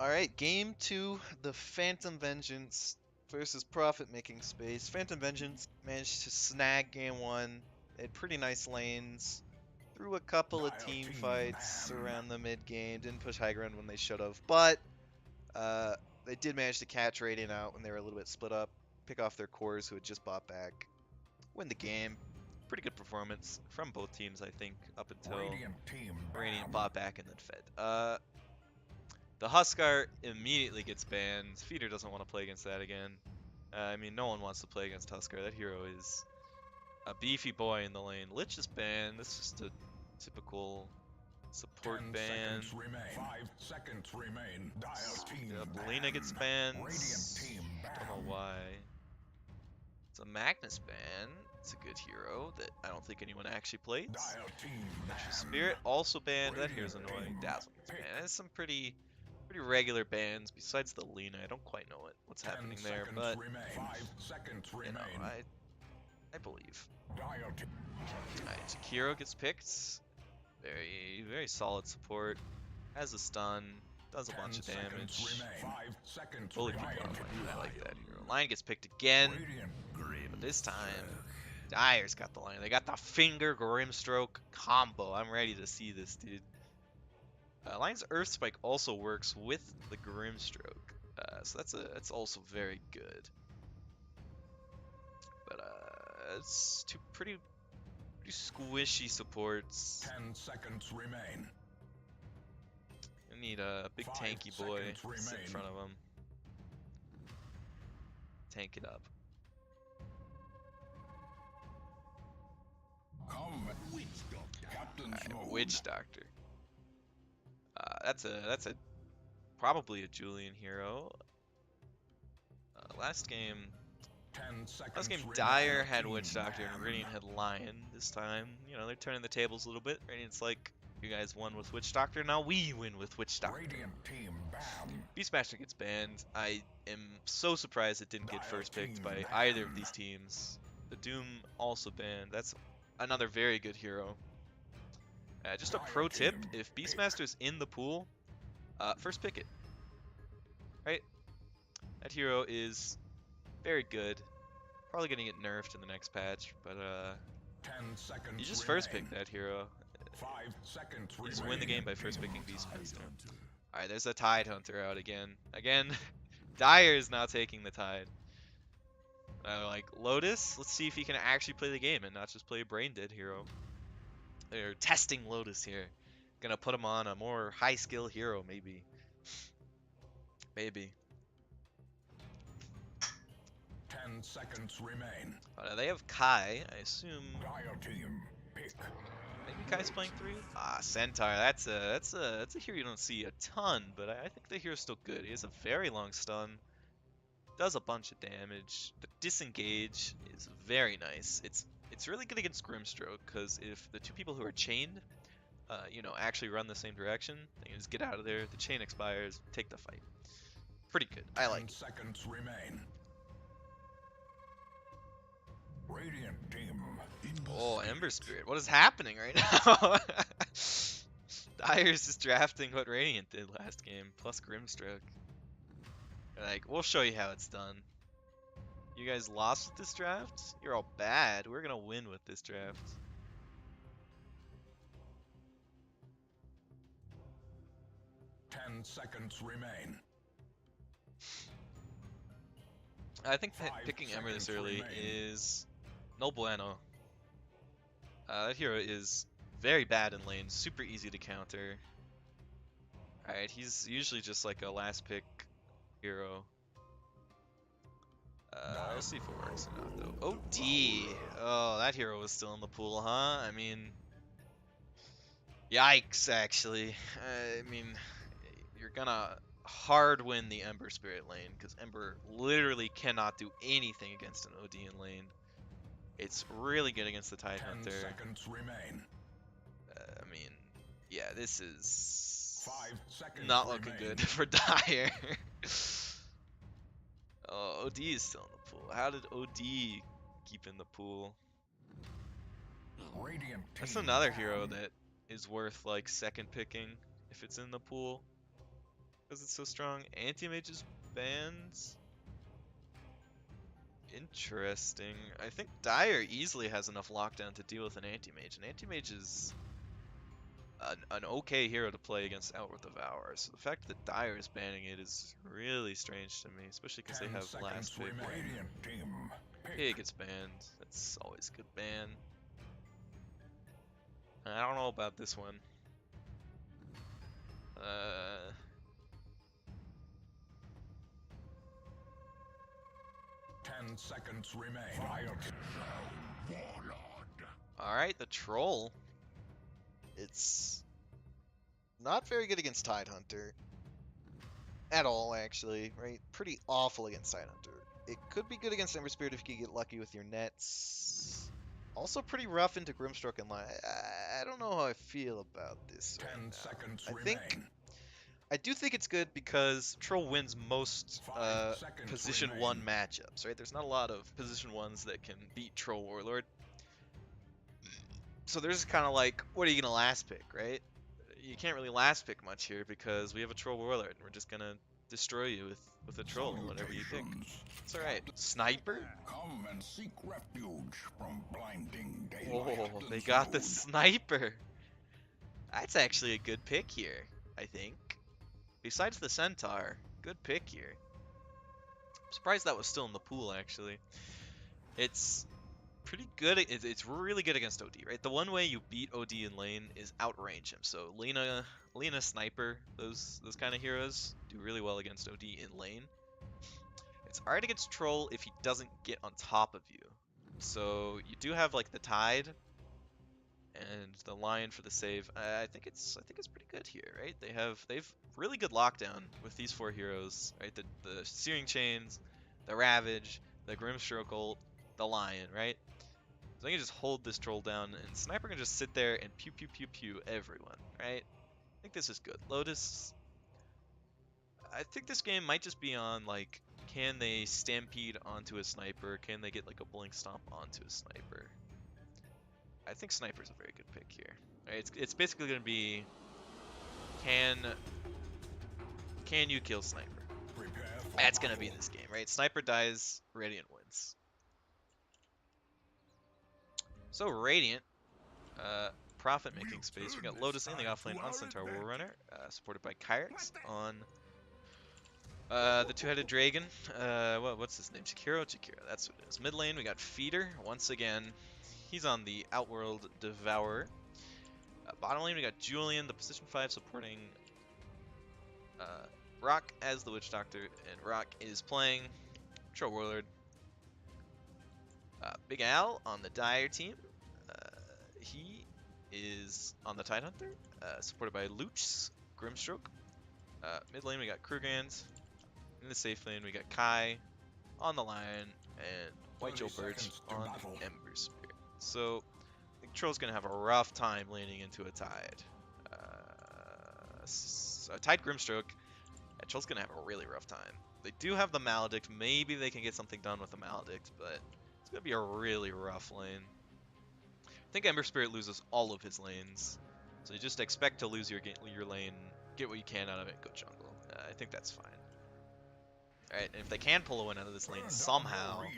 Alright, game 2, the Phantom Vengeance versus Profit Making Space. Phantom Vengeance managed to snag game 1. They had pretty nice lanes. Threw a couple of team fights around the mid game. Didn't push high ground when they should have. But they did manage to catch Radiant out when they were a little bit split up. Pick off their cores who had just bought back. Win the game. Pretty good performance from both teams, I think, up until Radiant bought back and then fed. The Huskar immediately gets banned. Feeder doesn't want to play against that again. I mean, no one wants to play against Huskar. That hero is a beefy boy in the lane. Lich is banned. This is just a typical support ban. 5 seconds remain. Belina gets banned. Don't know why. It's a Magnus ban. It's a good hero that I don't think anyone actually plays. Spirit also banned. That hero's annoying. Dazzle gets banned. There's some pretty regular bans besides the Lina. I don't quite know what's happening there, but 5 seconds you remain. know, I believe. Alright, Kyrix gets picked. Very solid support. Has a stun. Does a bunch of damage. 5 seconds Fully remain. I like that hero. Lion gets picked again, but this time Dire's got the line. They got the finger Grimstroke combo. I'm ready to see this, dude. Lion's Earth Spike also works with the Grimstroke, so that's also very good. But it's two pretty squishy supports. 10 seconds remain. I need a big 5 tanky boy seconds sit in remain. front of him. Tank it up. Come, Captain Smoke. Witch Doctor. That's a probably a Julian hero. Last game 10 seconds Last game, remain. Dire had Witch Doctor and Radiant had Lion. This time, you know, they're turning the tables a little bit. Radiant's like, you guys won with Witch Doctor, now we win with Witch Doctor. Radiant team banned. Beastmaster gets banned. I am so surprised it didn't get first picked by either of these teams. The Doom also banned. That's another very good hero. Just a pro tip, if Beastmaster's in the pool, first pick it. Right? That hero is very good. Probably gonna get nerfed in the next patch, but 10 seconds you just remain. first pick that hero. 5 seconds You just remain. win the game by first picking Beastmaster. Alright, there's a Tide Hunter out again. Again, Dire is now taking the Tide. Like, Lotus, let's see if he can actually play the game and not just play a brain dead hero. They're testing Lotus here. Gonna put him on a more high skill hero, maybe. Maybe. 10 seconds remain. They have Kai, I assume. Dire team pick. Maybe Kai's playing 3? Ah, Centaur. That's a hero you don't see a ton, but I think the hero's still good. He has a very long stun. Does a bunch of damage. The disengage is very nice. It's really good against Grimstroke, because if the two people who are chained, you know, actually run the same direction, they can just get out of there. The chain expires, take the fight. Pretty good. I like 10 it. seconds remain. Radiant team. Oh, Ember Spirit. What is happening right now? Dire's just drafting what Radiant did last game, plus Grimstroke. Like, we'll show you how it's done. You guys lost with this draft? You're all bad. We're gonna win with this draft. Ten seconds remain. I think that 5 picking Ember this seconds early remain. is no bueno. That hero is very bad in lane, super easy to counter. Alright, he's usually just like a last pick hero. We'll see if it works or not though. OD! Oh, that hero was still in the pool, huh? I mean, yikes, actually. I mean, you're gonna hard win the Ember Spirit lane, because Ember literally cannot do anything against an OD in lane. It's really good against the Tide 10 Hunter. seconds remain. I mean, yeah, this is 5 seconds not looking remain. good for Dire. Oh, OD is still in the pool. How did OD keep in the pool? Radiant That's team another hero down. that is worth like second picking if it's in the pool. because it's so strong. Anti-mage is banned. Interesting. I think Dire easily has enough lockdown to deal with an anti-mage. An anti-mage is an okay hero to play against Outward Devour. So the fact that Dire is banning it is really strange to me, especially because they 10 have seconds last pick. Radiant team. Pig gets banned. That's always a good ban. I don't know about this one. 10 seconds remain. Alright, the Troll. It's not very good against Tidehunter. At all, actually, right? Pretty awful against Tidehunter. It could be good against Ember Spirit if you get lucky with your nets. Also pretty rough into Grimstroke and Line. I don't know how I feel about this 10 right now. seconds I do think it's good because Troll wins most 5 seconds position remain. 1 matchups, right? There's not a lot of position 1s that can beat Troll Warlord. So there's kind of like, what are you going to last pick, right? You can't really last pick much here because we have a Troll Warlord and we're just going to destroy you with a Troll, whatever you pick. It's alright. Sniper? Come and seek refuge from blinding daylight. Oh, they got the Sniper. That's actually a good pick here, I think. Besides the Centaur, good pick here. I'm surprised that was still in the pool, actually. It's pretty good. It's really good against OD, right? The one way you beat OD in lane is outrange him. So Lena Sniper, those kind of heroes do really well against OD in lane. It's hard against Troll if he doesn't get on top of you. So you do have like the Tide and the Lion for the save. I think it's pretty good here, right? They've really good lockdown with these 4 heroes, right? The Searing Chains, the Ravage, the Grimstroke ult, the Lion, right? So I can just hold this Troll down, and Sniper can just sit there and pew pew pew pew everyone, right? I think this is good. Lotus, I think this game might just be on like, can they stampede onto a Sniper? Can they get like a blink stomp onto a Sniper? I think Sniper's a very good pick here. Right, it's basically going to be, can you kill Sniper? That's going to be this game, right? Sniper dies, Radiant wins. So Radiant, profit making space. We got Lotus in the offlane on Centaur Warrunner, supported by Kyrix on the two-headed dragon. What's his name? Chikiro? Chikiro, that's what it is. Mid lane, we got Feeder once again. He's on the Outworld Devourer. Bottom lane, we got Julian, the position 5, supporting Rock as the Witch Doctor, and Rock is playing Troll Warlord. Big Al on the Dire team. He is on the Tidehunter, supported by Luchs, Grimstroke. Mid lane, we got Krugand. In the safe lane, we got Kai on the Lion, and White Joe Birch on Ember Spirit. So, I think Troll's going to have a rough time laning into a Tide. A Tide Grimstroke, Troll's going to have a really rough time. They do have the Maledict. Maybe they can get something done with the Maledict, but it's going to be a really rough lane. I think Ember Spirit loses all of his lanes, so you just expect to lose your lane, get what you can out of it, go jungle. I think that's fine. Alright, and if they can pull a win out of this lane somehow, and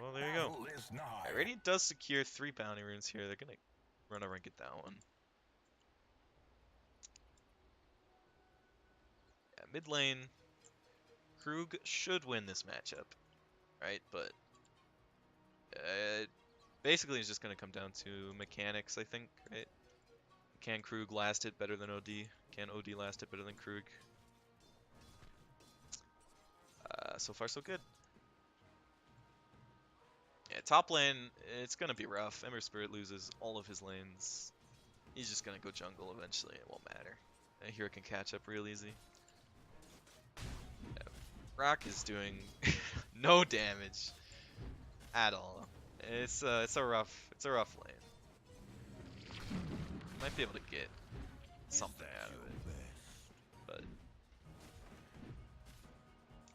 well, there you go. Right, Radiant does secure 3 bounty runes here. They're gonna run over and get that one. Yeah, mid lane, Krug should win this matchup, right? But basically, it's just gonna come down to mechanics, I think, right? Can Krug last it better than OD? Can OD last it better than Krug? So far, so good. Yeah, top lane, it's going to be rough. Ember Spirit loses all of his lanes. He's just going to go jungle eventually. It won't matter. And Hero can catch up real easy. Yeah, Rock is doing no damage at all. It's a rough lane. Might be able to get something out of it, but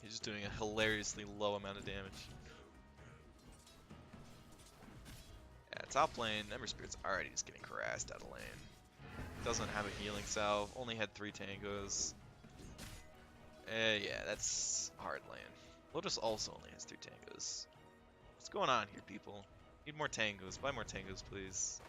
he's just doing a hilariously low amount of damage. Yeah, top lane, Ember Spirit's already just getting harassed out of lane. Doesn't have a healing salve. Only had 3 tangos. Yeah, that's hard lane. Lotus also only has 3 tangos. What's going on here, people? Need more tangos. Buy more tangos, please.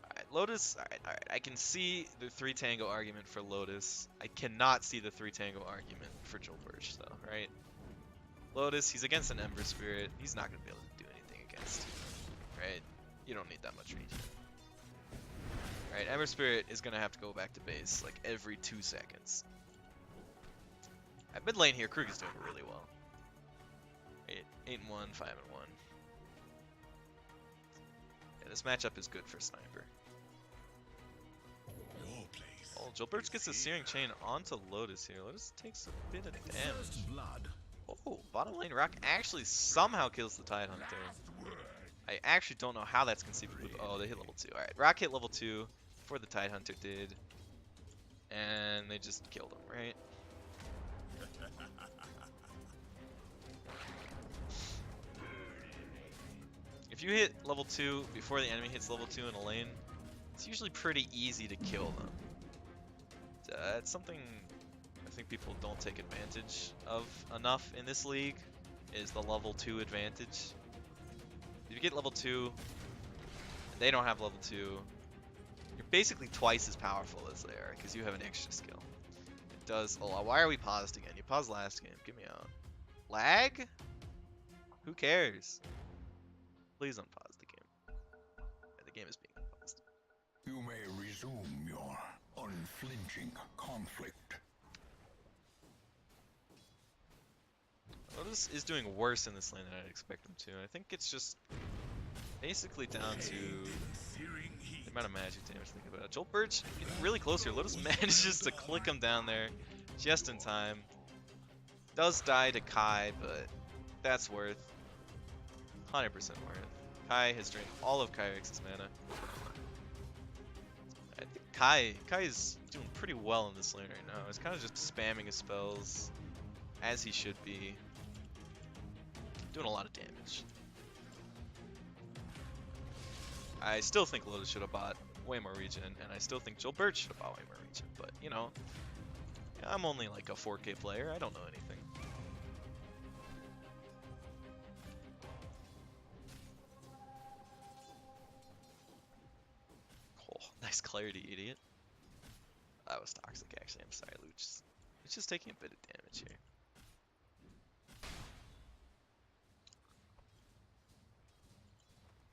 Alright, Lotus. Alright. I can see the 3 tango argument for Lotus. I cannot see the 3 tango argument for Joel Birch, though, right? Lotus, he's against an Ember Spirit. He's not going to be able to do anything against you, right? You don't need that much regen. Alright, Ember Spirit is going to have to go back to base like every 2 seconds. At mid lane here, Krug is doing really well. 8-1, 5-1. Yeah, this matchup is good for Sniper. Oh, Joel Birch gets a Searing Chain onto Lotus here. Lotus takes a bit of damage. Oh, bottom lane Rock actually somehow kills the Tidehunter. I actually don't know how that's conceivable. Oh, they hit level 2. Alright, Rock hit level 2 before the Tidehunter did. And they just killed him, right? If you hit level 2 before the enemy hits level 2 in a lane, it's usually pretty easy to kill them. It's something I think people don't take advantage of enough in this league, is the level 2 advantage. If you get level 2, and they don't have level 2, you're basically twice as powerful as they are, because you have an extra skill. It does a lot. Why are we paused again? You paused last game. Get me out. Lag? Who cares? Please unpause the game. Yeah, the game is being unpaused. You may resume your unflinching conflict. Lotus is doing worse in this lane than I'd expect him to. I think it's just basically down to the amount of magic damage. Think about it. Joel Birch getting really close here. Lotus manages to click him down there just in time. Does die to Kai, but that's worth 100% worth. Kai has drained all of Kyrix's mana. I think Kai is doing pretty well in this lane right now. He's kind of just spamming his spells as he should be. Doing a lot of damage. I still think Lotus should have bought way more regen, and I still think Joel Birch should have bought way more regen, but you know, I'm only like a 4K player, I don't know anything. Oh, nice clarity, idiot. That was toxic, actually. I'm sorry, Luchs. It's just taking a bit of damage here.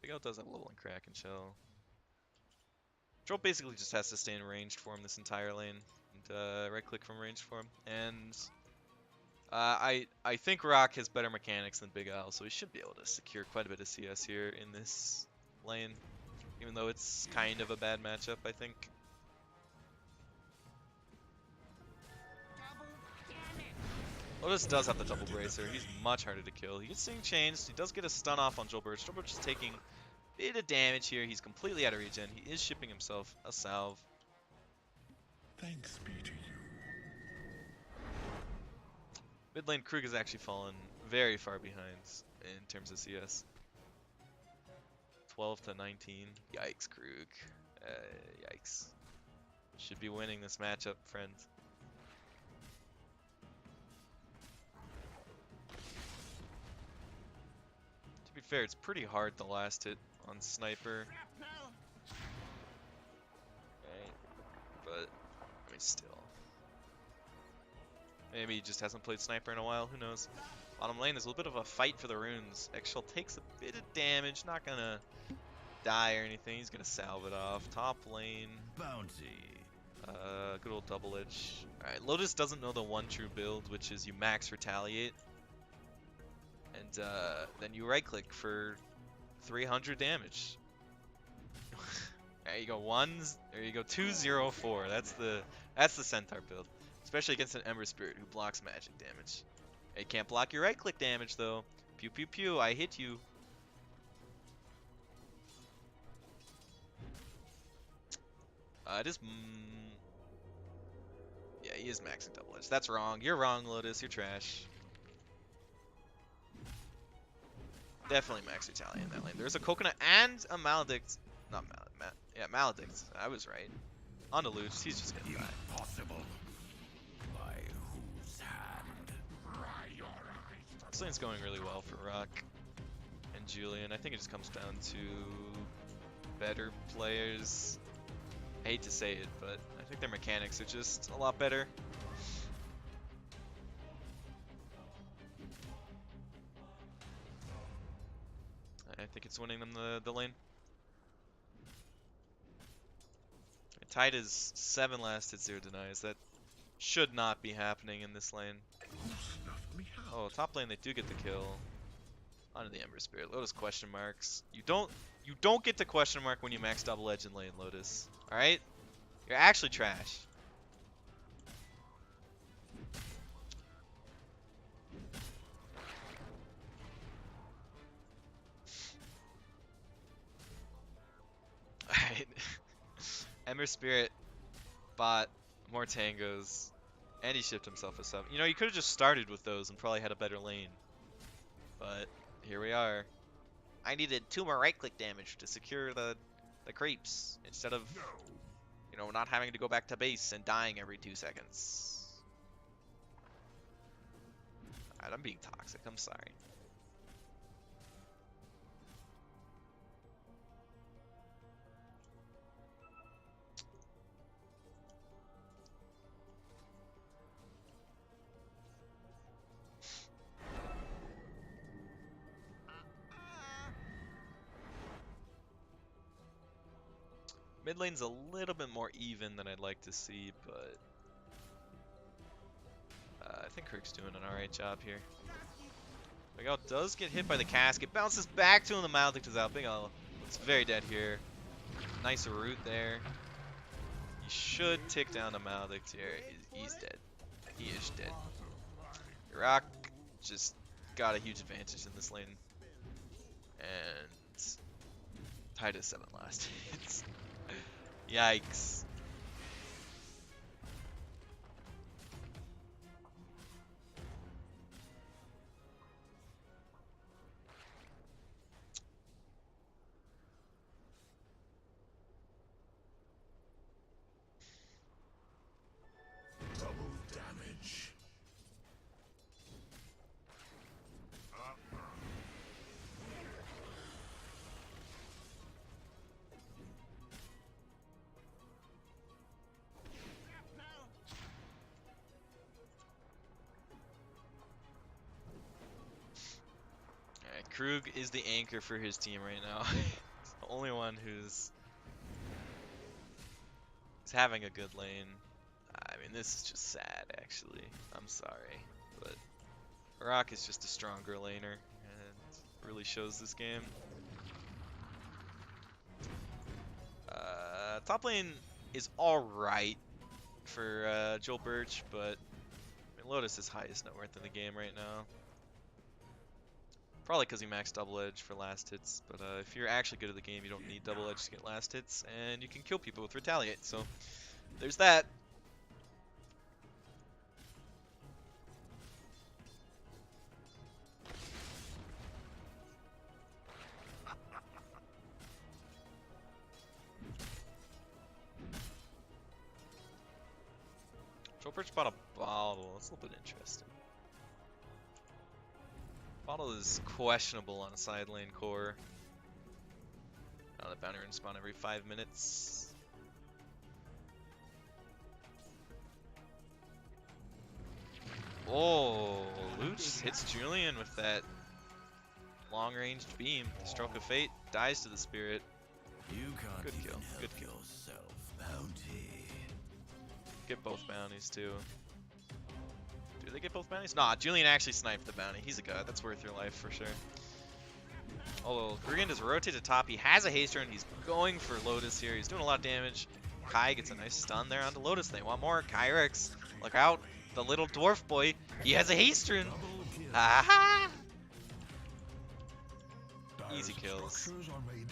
Big L does have level and crack and shell. Joel basically just has to stay in ranged form this entire lane and right click from ranged form. And I think Rock has better mechanics than Big L, so he should be able to secure quite a bit of CS here in this lane, even though it's kind of a bad matchup, I think. Lotus does have the double bracer. He's much harder to kill. He gets Searing Chains. He does get a stun off on Joel Birch. Joel Birch is taking a bit of damage here. He's completely out of regen. He is shipping himself a salve. Thanks be to you. Mid lane Krug has actually fallen very far behind in terms of CS. 12 to 19. Yikes, Krug. Yikes. Should be winning this matchup, friends. To be fair, it's pretty hard the last hit on Sniper. Right. But, I mean, still. Maybe he just hasn't played Sniper in a while, who knows. Bottom lane is a little bit of a fight for the runes. Eggshell takes a bit of damage, not gonna die or anything. He's gonna salve it off. Top lane. Bounty. Good old double edge. Alright, Lotus doesn't know the one true build, which is you max retaliate. And then you right click for 300 damage. There you go, there you go, 204. That's the Centaur build. Especially against an Ember Spirit who blocks magic damage. It can't block your right click damage though. Pew pew pew, I hit you. It is yeah, he is maxing double edge. That's wrong. You're wrong, Lotus. You're trash. Definitely max retaliate in that lane. There's a coconut and a maledict. Not maledict, Yeah, Maledict. I was right. On to Luchs. He's just gonna die. Impossible. By whose hand? This lane's going really well for Rock and Julian. I think it just comes down to better players. I hate to say it, but I think their mechanics are just a lot better. I think it's winning them the lane. Tide is 7 last hit, 0 denies. That should not be happening in this lane. Oh, top lane they do get the kill. Onto the Ember Spirit. Lotus question marks. You don't get to question mark when you max double edge in lane, Lotus. Alright? You're actually trash. Alright. Ember Spirit bought more tangos, and he shipped himself a sub. You know, you could have just started with those and probably had a better lane. But here we are. I needed 2 more right-click damage to secure the creeps instead of, you know, not having to go back to base and dying every 2 seconds. Alright, I'm being toxic. I'm sorry. Mid lane's a little bit more even than I'd like to see, but I think Kyrix doing an alright job here. Big Al does get hit by the casket, bounces back to him, the Maledict is out. Big Al looks very dead here. Nice root there. He should tick down the Maledict here. He's dead. He is dead. Rock just got a huge advantage in this lane. And Tide is 7 last hits. Yikes. Double damage. Alright, Krug is the anchor for his team right now. He's the only one who's having a good lane. I mean, this is just sad, actually. I'm sorry, but Rock is just a stronger laner, and really shows this game. Top lane is alright for Joel Birch, but I mean, Lotus is highest net worth in the game right now. Probably because he maxed double edge for last hits, but if you're actually good at the game, you don't need double edge to get last hits, and you can kill people with retaliate, so there's that. Joel Birch bought a bottle. That's a little bit interesting. Bottle is questionable on a side lane core. Now the bounty run spawn every 5 minutes. Oh, Luchs hits Julian with that long-ranged beam. Stroke of Fate dies to the spirit. You can't Good kill. even help Good kill. yourself, bounty. Get both bounties too. Do they get both bounties? Nah, Julian actually sniped the bounty. He's a god. That's worth your life for sure. Although Grugin does rotate to top. He has a haste turn. He's going for Lotus here. He's doing a lot of damage. Kai gets a nice stun there onto Lotus. They want more. Kyrix, look out. The little dwarf boy. He has a haste turn. Aha! Easy kills. Structures are made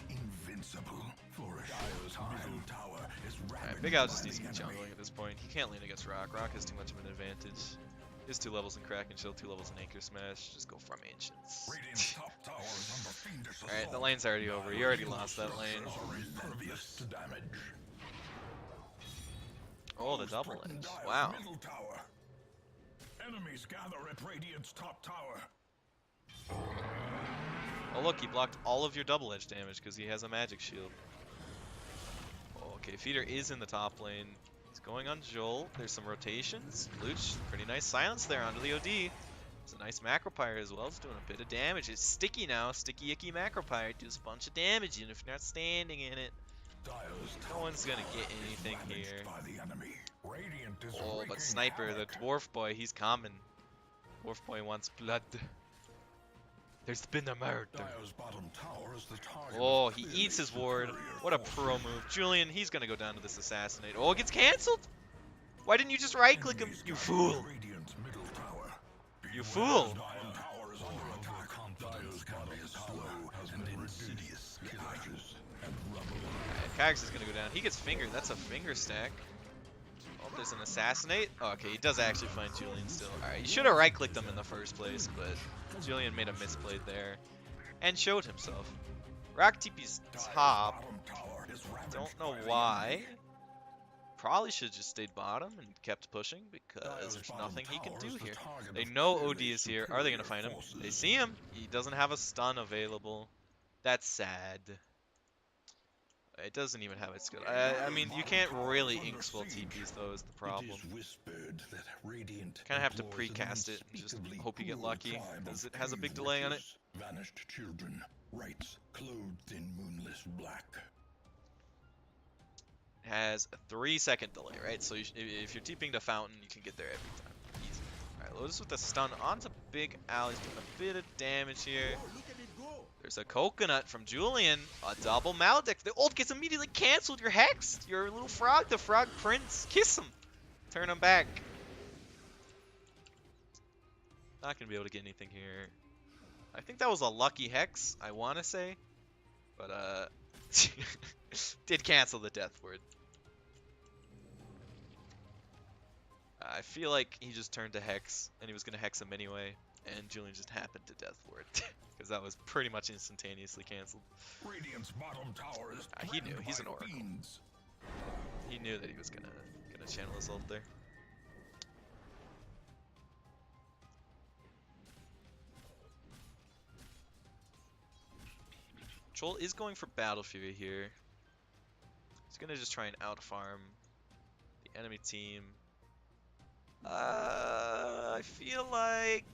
invincible for a short time. Tower is Alright, ravaged Big Al just by needs to the be enemy. jungling at this point. He can't lane against Rock. Rock has too much of an advantage. Is 2 levels in Crack and Shield, 2 levels in Anchor Smash. Just go from Ancients. Radiant's top tower is under fiendish Alright, the assault. lane's already over. You already lost that lane. Are impervious to damage. Oh, the double Threaten edge. Dire's Wow. middle tower. Enemies gather at Radiant's top tower. Oh look, he blocked all of your double edge damage because he has a magic shield. Oh, okay, Feeder is in the top lane. He's going on Joel. There's some rotations. Luchs, pretty nice silence there onto the OD. It's a nice Macropyre as well. It's doing a bit of damage. It's sticky now. Sticky icky Macropyre. Does a bunch of damage even if you're not standing in it. No one's gonna get anything here. Oh, but Sniper, the dwarf boy, he's coming. Dwarf boy wants blood. There's been a murder. Oh, he eats his ward. What a pro move. Julian, he's gonna go down to this assassinate. Oh, it gets cancelled. Why didn't you just right click him? You fool. You fool. Kyrix is gonna go down. He gets fingered. That's a finger stack. Oh, there's an assassinate. Oh, okay, he does actually find Julian still. Alright, you should have right-clicked him in the first place, but Julian made a misplay there. And showed himself. Rock TP's top. Don't know why. Probably should have just stayed bottom and kept pushing because there's nothing he can do here. They know OD is here. Are they gonna find him? They see him. He doesn't have a stun available. That's sad. It doesn't even have its skill. I mean, you can't really Inkswell TPs though is the problem. Kind of have to precast it and just hope you get lucky, because it has a big delay on it. Vanished children, rites clothed in moonless black. It has a 3-second delay, right? So if you're TPing to Fountain, you can get there every time. Easy. Alright, Lotus with the stun onto Big Al. He's doing a bit of damage here. There's a coconut from Julian, a double Maledict. The ult gets immediately cancelled. You're hexed. You're a little frog, the frog prince. Kiss him. Turn him back. Not gonna be able to get anything here. I think that was a lucky hex, I want to say. But, did cancel the death word. I feel like he just turned to hex, and he was gonna hex him anyway. And Julian just happened to death ward. Because that was pretty much instantaneously cancelled. He knew. He's an oracle. He knew that he was gonna channel his ult there. Troll is going for Battle Fury here. He's gonna just try and out farm the enemy team. I feel like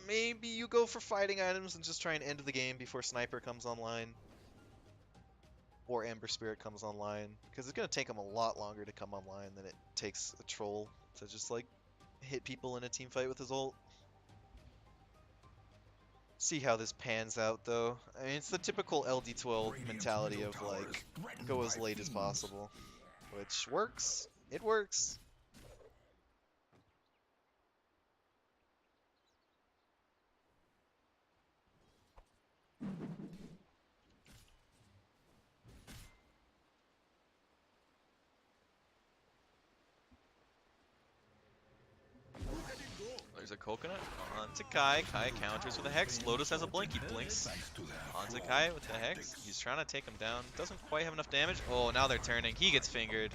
maybe you go for fighting items and just try and end the game before Sniper comes online. Or Ember Spirit comes online. Because it's going to take him a lot longer to come online than it takes a Troll to just, like, hit people in a team fight with his ult. See how this pans out, though. I mean, it's the typical LD12 mentality of, like, go as late as possible. Which works. It works. There's a coconut onto Kai. Kai counters with a hex. Lotus has a blink. He blinks onto Kai with the hex. He's trying to take him down. Doesn't quite have enough damage. Oh, now they're turning. He gets fingered.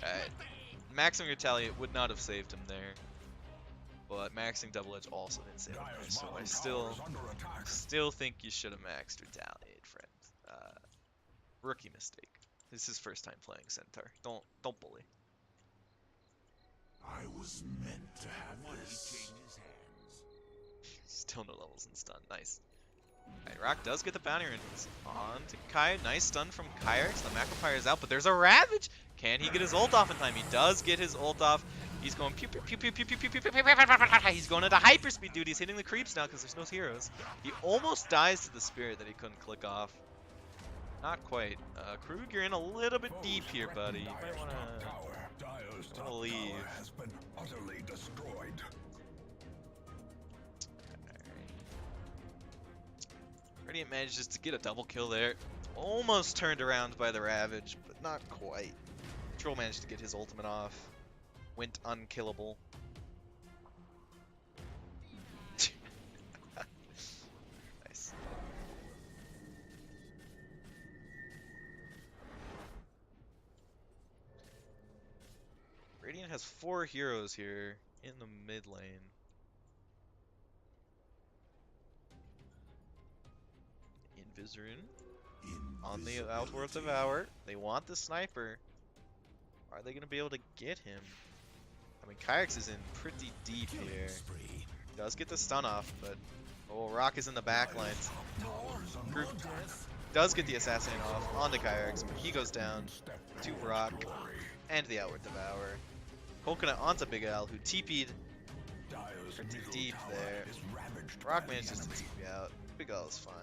Alright. Maxing Retaliate would not have saved him there. But maxing Double Edge also didn't save him there. So I still think you should have maxed Retaliate, friend. Rookie mistake. This is his first time playing Centaur. Don't bully. I was meant to have this. Still no levels in stun. Nice. Alright, Rock does get the bounty rings on to Kai. Nice stun from Kyrix. The Macropyre is out, but there's a Ravage. Can he get his ult off in time? He does get his ult off. He's going pew pew pew pew pew pew pew pew pew pew pew. He's going into hyperspeed, dude. He's hitting the creeps now because there's no heroes. He almost dies to the spirit that he couldn't click off. Not quite. Krug, you're in a little bit deep here, buddy. You might wanna leave. Has been utterly destroyed. Radiant manages to get a double kill there. Almost turned around by the Ravage, but not quite. Troll managed to get his ultimate off. Went unkillable. Nice. Radiant has 4 heroes here in the mid lane. Invisrune on the Outward Devour. They want the sniper. Are they going to be able to get him? I mean, Kyrix is in pretty deep here. Does get the stun off, but oh, Rock is in the back lines. Group does get the assassinate off onto Kyrix, but he goes down to Rock and the Outward Devour. Coconut onto Big Al, who TP'd pretty deep there. Rock manages to TP out. Big Al is fine.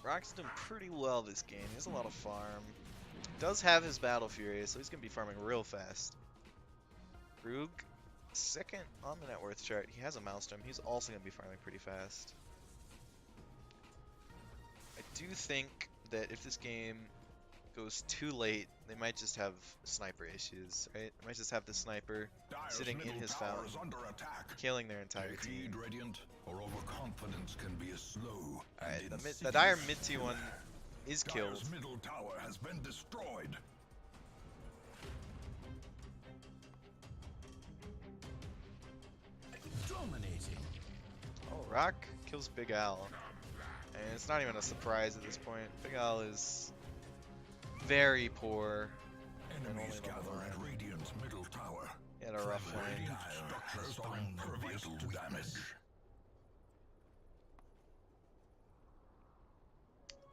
Rock's doing pretty well this game. He has a lot of farm. Does have his Battle Fury, so he's going to be farming real fast. Krug, second on the net worth chart. He has a Maelstrom. He's also going to be farming pretty fast. I do think that if this game goes too late, they might just have sniper issues, right? They might just have the sniper sitting in his fountain, killing their entire team. Or overconfidence can be a slow. Alright, the Dire mid T1 is killed. Dire's middle tower has been destroyed. Dominating. Oh, Rock kills Big Al. And it's not even a surprise at this point. Big Al is very poor. Enemies gather at Radiant's middle tower. He had a rough lane. Radiant structures are impervious to damage.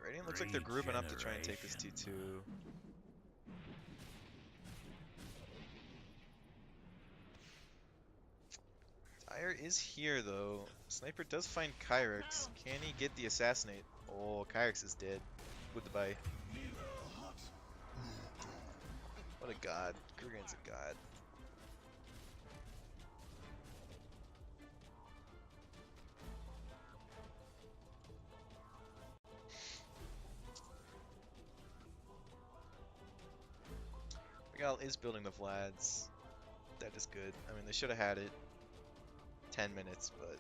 Radiant looks like they're grouping up to try and take this T2. Dire is here though. Sniper does find Kyrix. Can he get the assassinate? Oh, Kyrix is dead. With the bite. What a god. Kurgan's a god. Gal is building the Vlads. That is good. I mean, they should have had it 10 minutes, but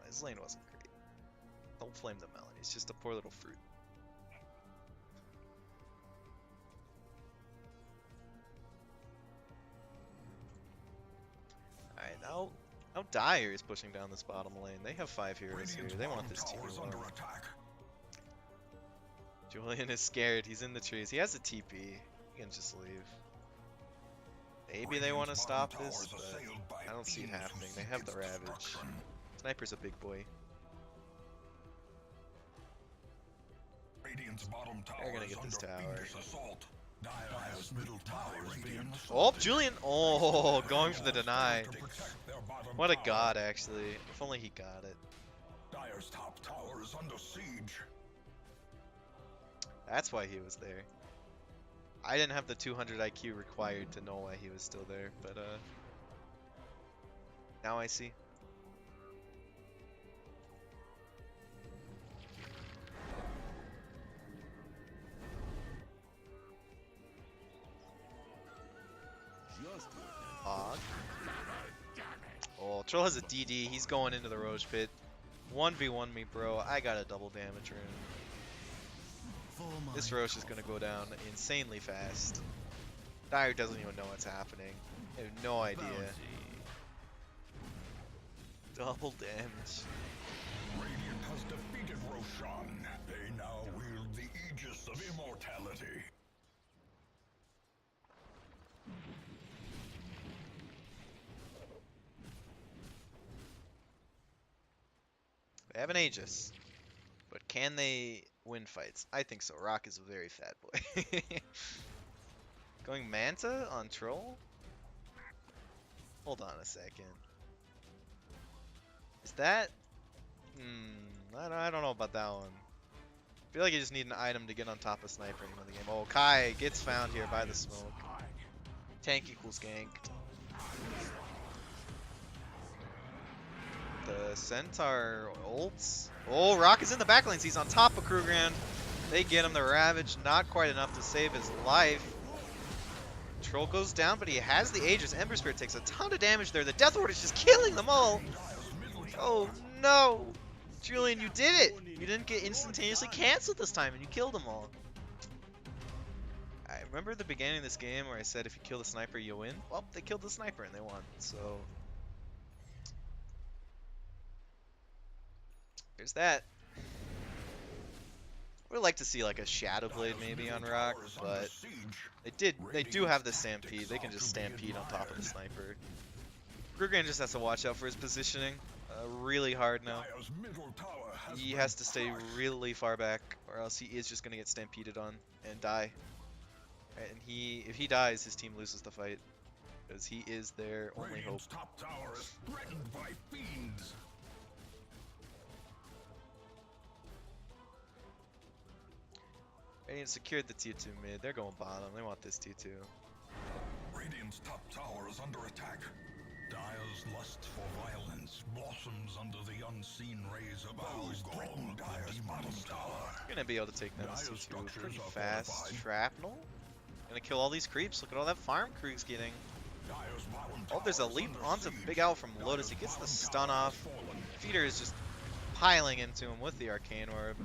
his lane wasn't great. Don't flame the melon. He's just a poor little fruit. Alright, now Dire is pushing down this bottom lane. They have 5 heroes here. They want this team alone. Julian is scared. He's in the trees. He has a TP. He can just leave. Maybe they want to stop this, but I don't see it happening. They have the Ravage. Sniper's a big boy. They're gonna get this tower. Oh, Julian! Oh, going for the deny. What a god, actually. If only he got it. Dire's top tower is under siege. That's why he was there. I didn't have the 200 IQ required to know why he was still there, but now I see. Hog. Oh, Troll has a DD. He's going into the Roach Pit. 1v1 me, bro. I got a double damage rune. This Roche is going to go down insanely fast. Dire doesn't even know what's happening. They have no idea. Double damage. Radiant has defeated Roshan. They now wield the Aegis of Immortality. They have an Aegis. But can they win fights? I think so. Rock is a very fat boy. Going Manta on Troll? Hold on a second. Is that... I don't know about that one. I feel like you just need an item to get on top of Sniper and win the game. Oh, Kai gets found here by the smoke. Tank equals gank. The Centaur ults. Oh, Rock is in the backline. He's on top of Krugerrand. They get him. The Ravage, not quite enough to save his life. Troll goes down, but he has the Aegis. Ember Spirit takes a ton of damage there. The Death Ward is just killing them all. Oh, no. Julian, you did it. You didn't get instantaneously canceled this time, and you killed them all. I remember the beginning of this game where I said if you kill the sniper, you win. Well, they killed the sniper, and they won. So... there's that. I would like to see like a Shadow Blade maybe on Rock, but they do have the Stampede. They can just Stampede on top of the Sniper. Krugerrand just has to watch out for his positioning really hard now. He has to stay really far back, or else he is just going to get Stampeded on and die. Right, and if he dies, his team loses the fight, because he is their only hope. Top tower is threatened by fiends. Radiant secured the tier 2 mid. They're going bottom. They want this tier 2. Radiant's top tower is under attack. Dire's lust for violence blossoms under the unseen rays of ours. Threaten Dire's bottom tower. You're gonna be able to take them tier 2 pretty fast. Shrapnel. Gonna kill all these creeps. Look at all that farm Krug's getting. Oh, there's a leap onto Big Owl from Lotus. He gets the stun off. Feeder is just piling into him with the Arcane Orb.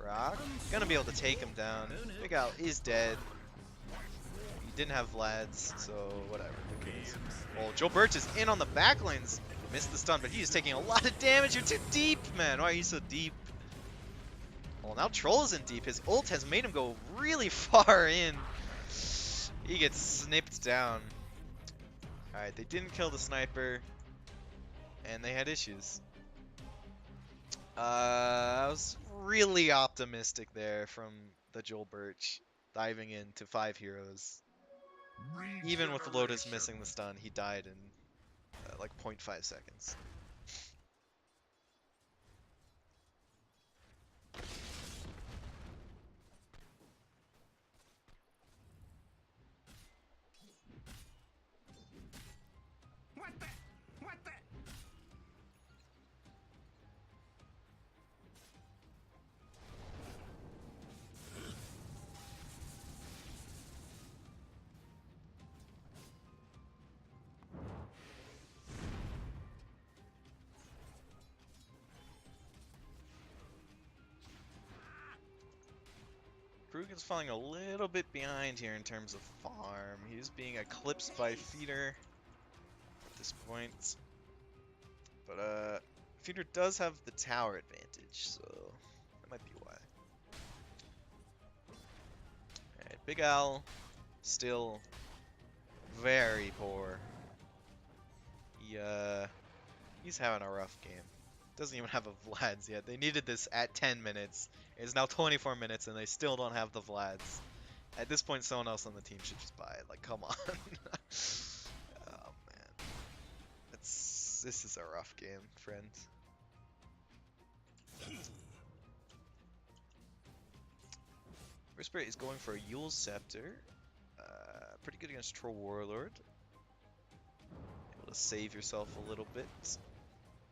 Rock gonna be able to take him down. Big Owl is dead. He didn't have Vlads, so whatever. Well, Joe Birch is in on the backlines. Missed the stun, but he is taking a lot of damage. You're too deep, man. Why are you so deep? Well, now Troll is in deep. His ult has made him go really far in. He gets snipped down. Alright, they didn't kill the sniper. And they had issues. I was really optimistic there from the Joel Birch. Diving into 5 heroes. Even with Lotus missing the stun, he died in like 0.5 seconds. Krugen's falling a little bit behind here in terms of farm. He's being eclipsed by Feeder at this point. But Feeder does have the tower advantage, so that might be why. Alright, Big Owl still very poor. He's having a rough game. Doesn't even have a Vlads yet. They needed this at 10 minutes. It's now 24 minutes and they still don't have the Vlads. At this point, someone else on the team should just buy it. Like, come on. Oh, man. This is a rough game, friends. Whisper is going for a Yule's Scepter. Pretty good against Troll Warlord. Able to save yourself a little bit.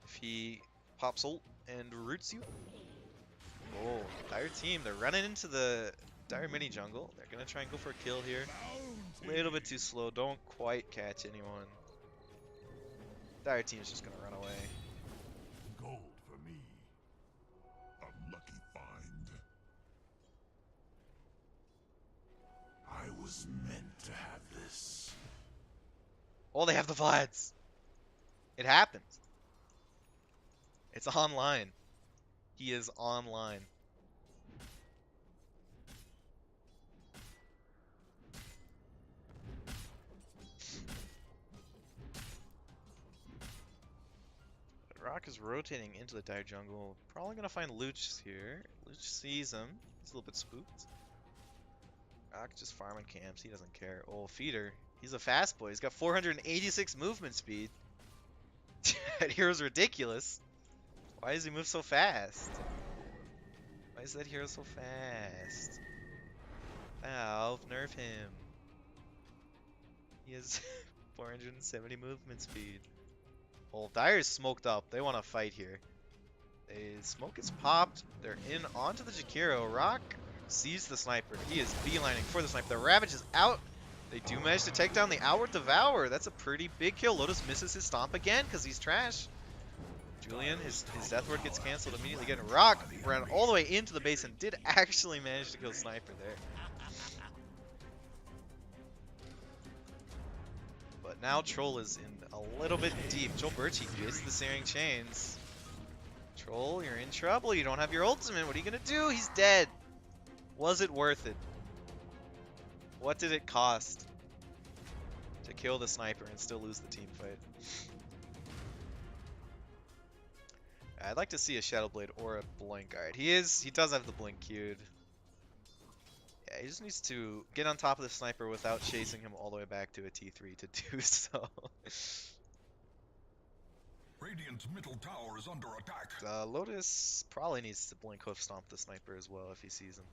If he pops ult and roots you. Oh, Dire team, they're running into the Dire mini jungle. They're gonna try and go for a kill here. A little bit too slow, don't quite catch anyone. Dire team's just gonna run away. Gold for me. A lucky find. I was meant to have this. Oh, they have the Vlads. It happened. It's online. He is online. Rock is rotating into the dire jungle. Probably gonna find Luchs here. Luch sees him. He's a little bit spooked. Rock just farming camps. He doesn't care. Oh, Feeder. He's a fast boy. He's got 486 movement speed. That hero's ridiculous. Why does he move so fast? Why is that hero so fast? Valve, nerf him. He has 470 movement speed. Well, Dire's smoked up. They want to fight here. Smoke is popped. They're in onto the Jakiro. Rock sees the sniper. He is beelining for the sniper. The Ravage is out. They do manage to take down the Outward Devourer. That's a pretty big kill. Lotus misses his stomp again because he's trash. Julian, his death ward gets cancelled immediately again. Rock ran all the way into the base and did actually manage to kill Sniper there. But now Troll is in a little bit deep. Joel Birchie gets the Searing Chains. Troll, you're in trouble. You don't have your ultimate. What are you going to do? He's dead. Was it worth it? What did it cost to kill the sniper and still lose the team fight? I'd like to see a Shadow Blade or a Blink. Alright, he does have the Blink queued. Yeah, he just needs to get on top of the sniper without chasing him all the way back to a T3 to do so. Radiant's middle tower is under attack. Lotus probably needs to Blink Hoof Stomp the sniper as well if he sees him.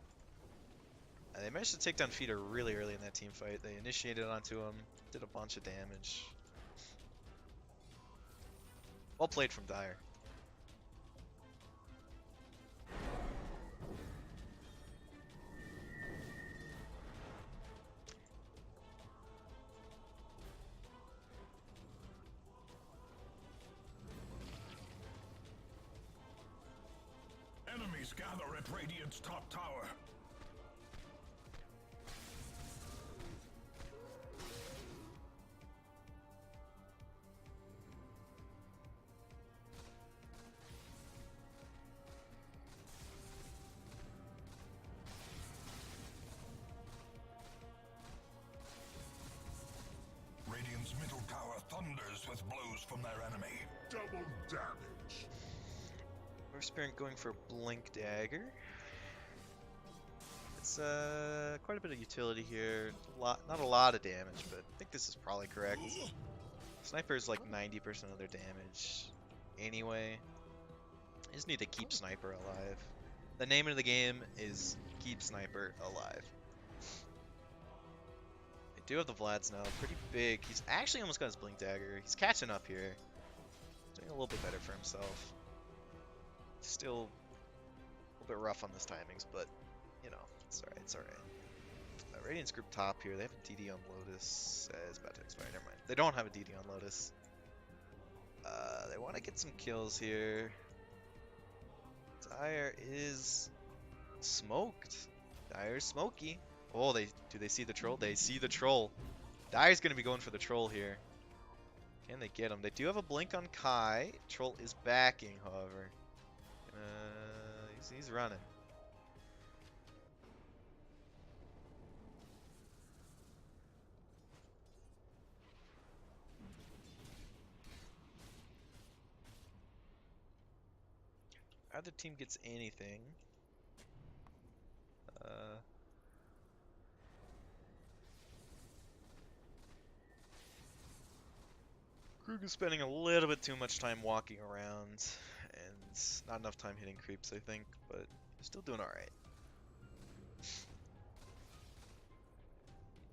They managed to take down Feeder really early in that team fight. They initiated onto him, did a bunch of damage. Well played from Dire. Enemies gather at Radiant's top tower. Radiant's middle tower thunders with blows from their enemy. Double damage. First Parent going for Blink Dagger. It's quite a bit of utility here. Not a lot of damage, but I think this is probably correct. Sniper is like 90% of their damage anyway. I just need to keep Sniper alive. The name of the game is keep Sniper alive. They do have the Vlads now, pretty big. He's actually almost got his Blink Dagger. He's catching up here. Doing a little bit better for himself. Still a little bit rough on his timings, but you know, it's alright, it's alright. Radiant's group top here, they have a DD on Lotus. It's about to expire, never mind. They don't have a DD on Lotus. They want to get some kills here. Dire is smoked. Dire's smoky. Oh, do they see the troll? They see the troll. Dire's gonna be going for the troll here. Can they get him? They do have a blink on Kai. Troll is backing, however. He's running. Either team gets anything. Krug is spending a little bit too much time walking around, and not enough time hitting creeps, I think, but still doing alright.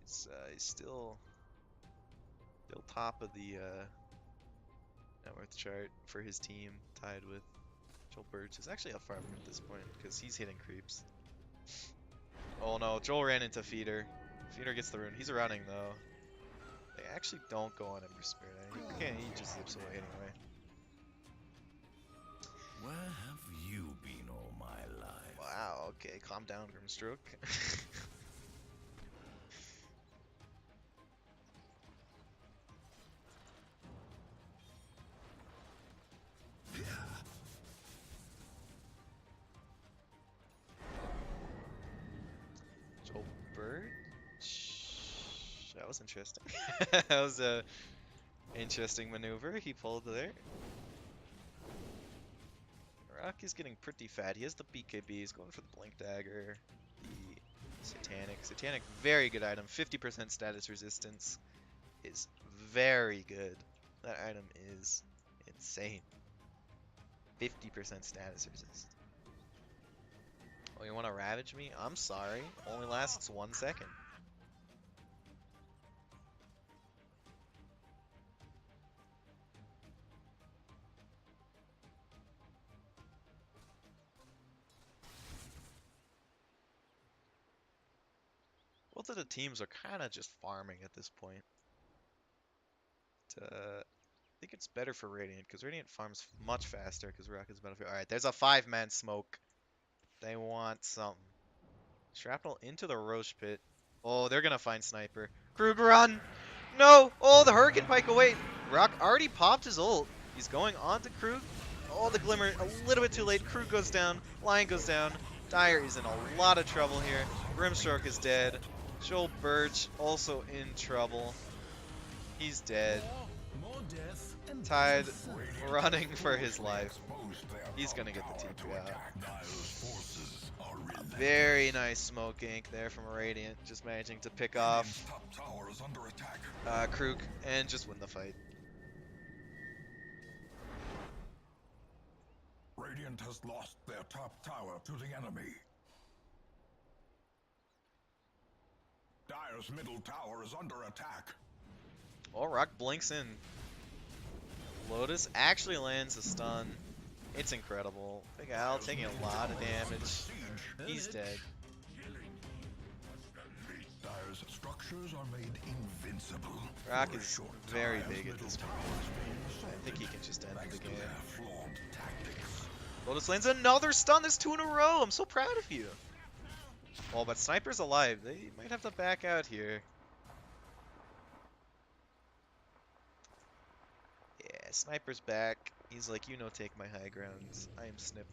He's still top of the net worth chart for his team, tied with Joel Birch. Is actually up farther at this point, because he's hitting creeps. Oh no, Joel ran into Feeder. Feeder gets the rune. He's running though. They actually don't go on Ember Spirit. He just zips away anyway. Where have you been all my life? Wow, okay, calm down, Grimstroke. Joel Birch. That was interesting. That was a interesting maneuver he pulled there. Rock is getting pretty fat. He has the BKB. He's going for the Blink Dagger. The Satanic. Satanic, very good item. 50% status resistance is very good. That item is insane. 50% status resist. Oh, you want to Ravage me? I'm sorry. Only lasts 1 second. Both of the teams are kind of just farming at this point. I think it's better for Radiant, because Radiant farms much faster, because Rock is Battlefield. Alright, there's a 5-man smoke. They want something. Shrapnel into the Roche Pit. Oh, they're going to find Sniper. Krug, run! No! Oh, the Hurricane Pike away. Rock already popped his ult. He's going on to Krug. Oh, the Glimmer, a little bit too late. Krug goes down. Lion goes down. Dire is in a lot of trouble here. Grimstroke is dead. Joel Birch also in trouble. He's dead. Tide running for his life. He's gonna get the TP out. Very nice smoke gank there from Radiant, just managing to pick off Krug and just win the fight. Radiant has lost their top tower to the enemy. Dire's middle tower is under attack. Oh, Rock blinks in. Lotus actually lands a stun. It's incredible. Big Al taking a lot of damage. He's dead. Dire's structures are made invincible. Rock is very big at this point. I think he can just end the game. Lotus lands another stun. There's 2 in a row. I'm so proud of you. Oh, but Sniper's alive. They might have to back out here. Yeah, Sniper's back. He's like, you know, take my high grounds. I am Snip.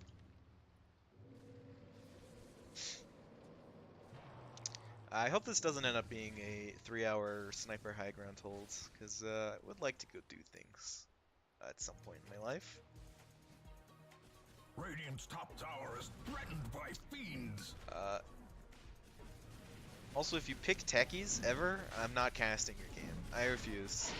I hope this doesn't end up being a 3-hour Sniper high ground hold, because I would like to go do things at some point in my life. Radiant's top tower is threatened by fiends. Also, if you pick techies ever, I'm not casting your game. I refuse.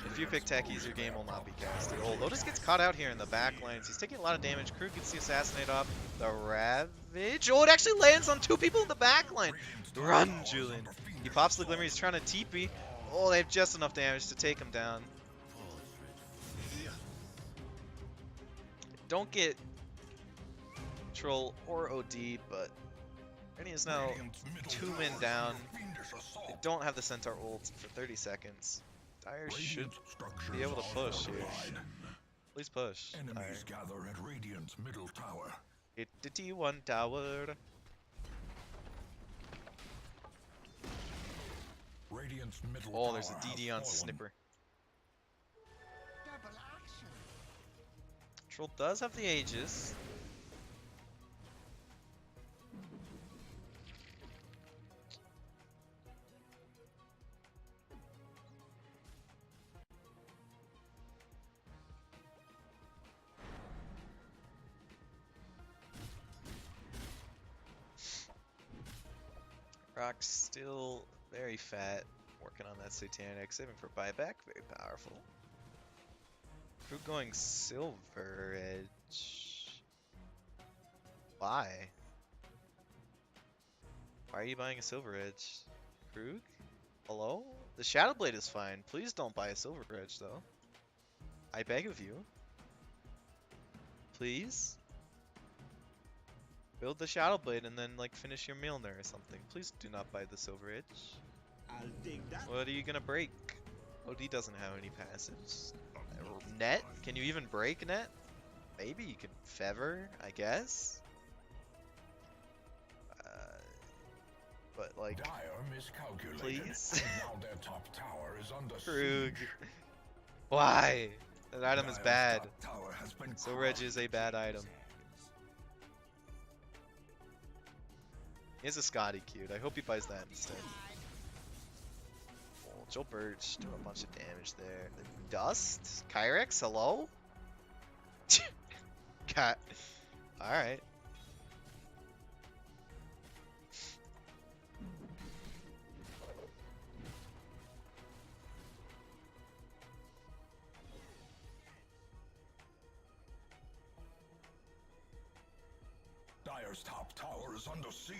If you pick techies, your game will not be casted. Oh, Lotus gets caught out here in the back lanes. He's taking a lot of damage. Krug gets the assassinate off. The Ravage. Oh, it actually lands on 2 people in the back line. Run, Julian. He pops the Glimmer. He's trying to TP. Oh, they have just enough damage to take him down. Don't get Troll or OD, but Radiant is now 2 men down. They don't have the Centaur ult for 30 seconds. Dire should be able to push here. Please push. Enemies gather at Radiant's middle tower. Hit the T1 tower. Radiant's middle Oh, there's a tower DD has on fallen. Snipper. Troll does have the Aegis. Rock's still very fat, working on that Satanic, saving for buyback, very powerful. Krug going Silver Edge. Why? Why are you buying a Silver Edge? Krug? Hello? The Shadow Blade is fine. Please don't buy a Silver Edge though. I beg of you. Please? Build the Shadow Blade and then like finish your Milner or something. Please do not buy the Silver Edge. I'll dig that. What are you gonna break? OD doesn't have any passives. Net? Can you even break net? Maybe you can feather, I guess. But like, Dire miscalculated. please. Now their top tower is under Krug. siege. Why? That item is Dire's bad. top tower has been Silver Edge is a bad item. He has a Scotty cute. I hope he buys that instead. Oh, Joel Birch doing a bunch of damage there. The Dust? Kyrix? Hello? that. Alright. Dire's top tower is under siege.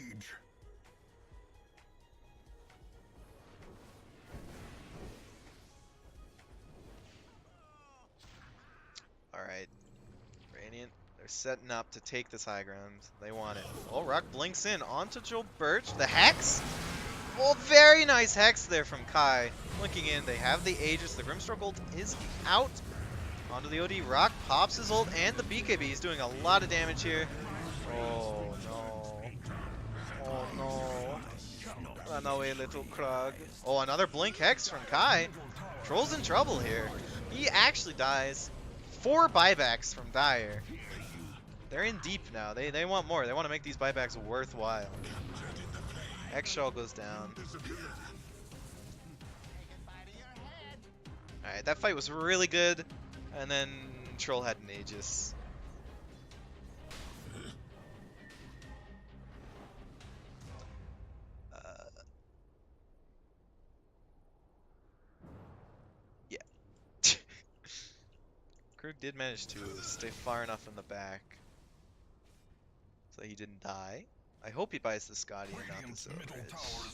Alright. Radiant, they're setting up to take this high ground. They want it. Oh, Rock blinks in onto Joel Birch. The Hex? Oh, very nice Hex there from Kai. Blinking in. They have the Aegis. The Grimstroke ult is out. Onto the OD. Rock pops his ult and the BKB. He's doing a lot of damage here. Oh, no. Oh, no. Run away, little Krug. Oh, another Blink Hex from Kai. Troll's in trouble here. He actually dies. 4 buybacks from Dire. They're in deep now. They want more. They want to make these buybacks worthwhile. X-Shell goes down. Alright, that fight was really good. And then Troll had an Aegis. Yeah. Krug did manage to stay far enough in the back so he didn't die. I hope he buys the Scotty and not the Silver Edge.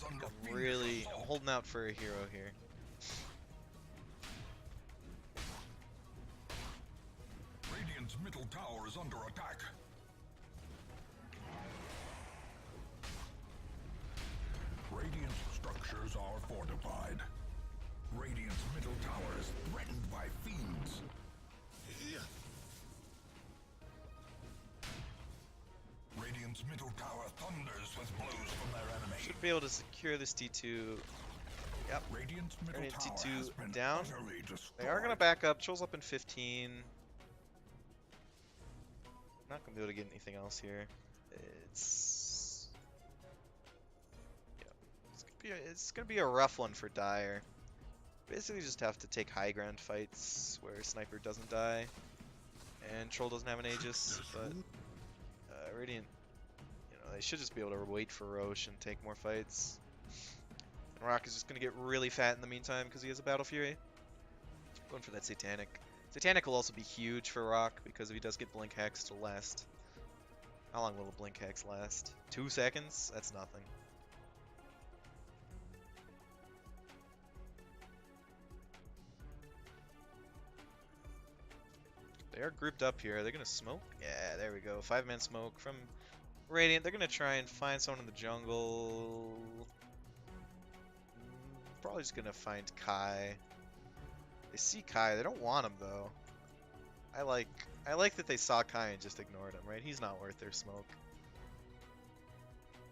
I'm holding out for a hero here. Radiant's middle tower is under attack. Radiant's structures are fortified. Radiant's middle tower is threatened by fiends. Radiant's middle tower thunders with blows from their enemy. Should be able to secure this T2. Yep. Radiant's middle Radiant tower T2 has been down. utterly They destroyed. are going to back up. Troll's up in 15. Not going to be able to get anything else here. It's... Yeah. It's going to be a rough one for Dire. Basically just have to take high ground fights where Sniper doesn't die. And Troll doesn't have an Aegis, but... Radiant, you know, they should just be able to wait for Roche and take more fights. And Rock is just going to get really fat in the meantime because he has a Battle Fury. Going for that Satanic. Satanic will also be huge for Rock because if he does get Blink Hex to last. How long will a Blink Hex last? 2 seconds? That's nothing. They are grouped up here. They're going to smoke? Yeah, there we go. 5-man smoke from Radiant. They're going to try and find someone in the jungle. Probably just going to find Kai. They see Kai. They don't want him, though. I like that they saw Kai and just ignored him, right? He's not worth their smoke.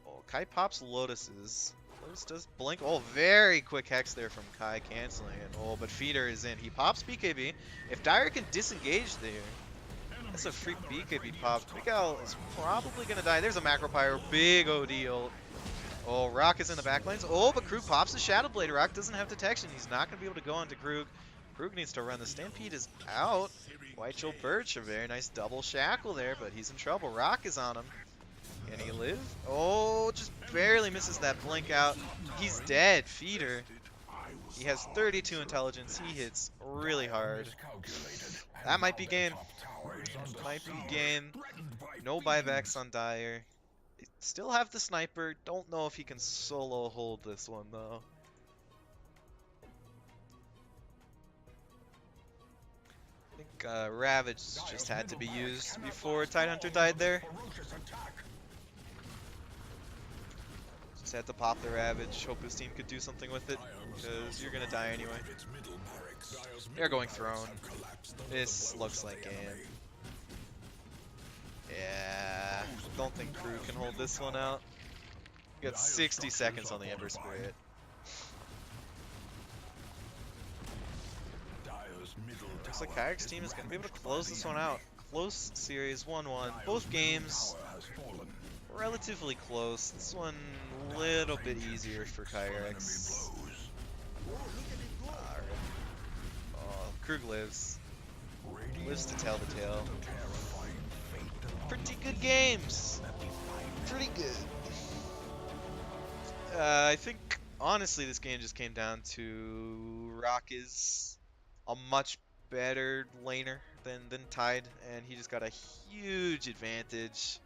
Oh, Kai pops Lotuses. Lotus does blink. Oh, very quick Hex there from Kai, canceling it. Oh, but Feeder is in. He pops BKB. If Dire can disengage there, that's a free BKB pop. Miguel is probably going to die. There's a Macro Pyro. Big OD ult. Oh, Rock is in the back lanes. Oh, but Krug pops the Shadow Blade. Rock doesn't have detection. He's not going to be able to go onto Krug. Krug needs to run. The Stampede is out. White Joel Birch, a very nice double shackle there, but he's in trouble. Rock is on him. Can he live? Oh, just barely misses that blink out. He's dead. Feeder. He has 32 intelligence. He hits really hard. That might be game. Might be game. No buybacks on Dire. They still have the Sniper. Don't know if he can solo hold this one, though. I think Ravage just had to be used before Tidehunter died there. Just had to pop the Ravage, hope his team could do something with it, because you're gonna die anyway. They're going Throne. This looks like game. Yeah, don't think Crew can hold this one out. You got 60 seconds on the Ember Spirit. Looks like Kyrix team is gonna be able to close this one out. Close series, 1-1. Both games relatively close. This one a little bit easier for Kyrix. Oh, Krug lives. Lives to tell the tale. games. Pretty good. I think honestly this game just came down to Rock is a much better laner than Tide, and he just got a huge advantage.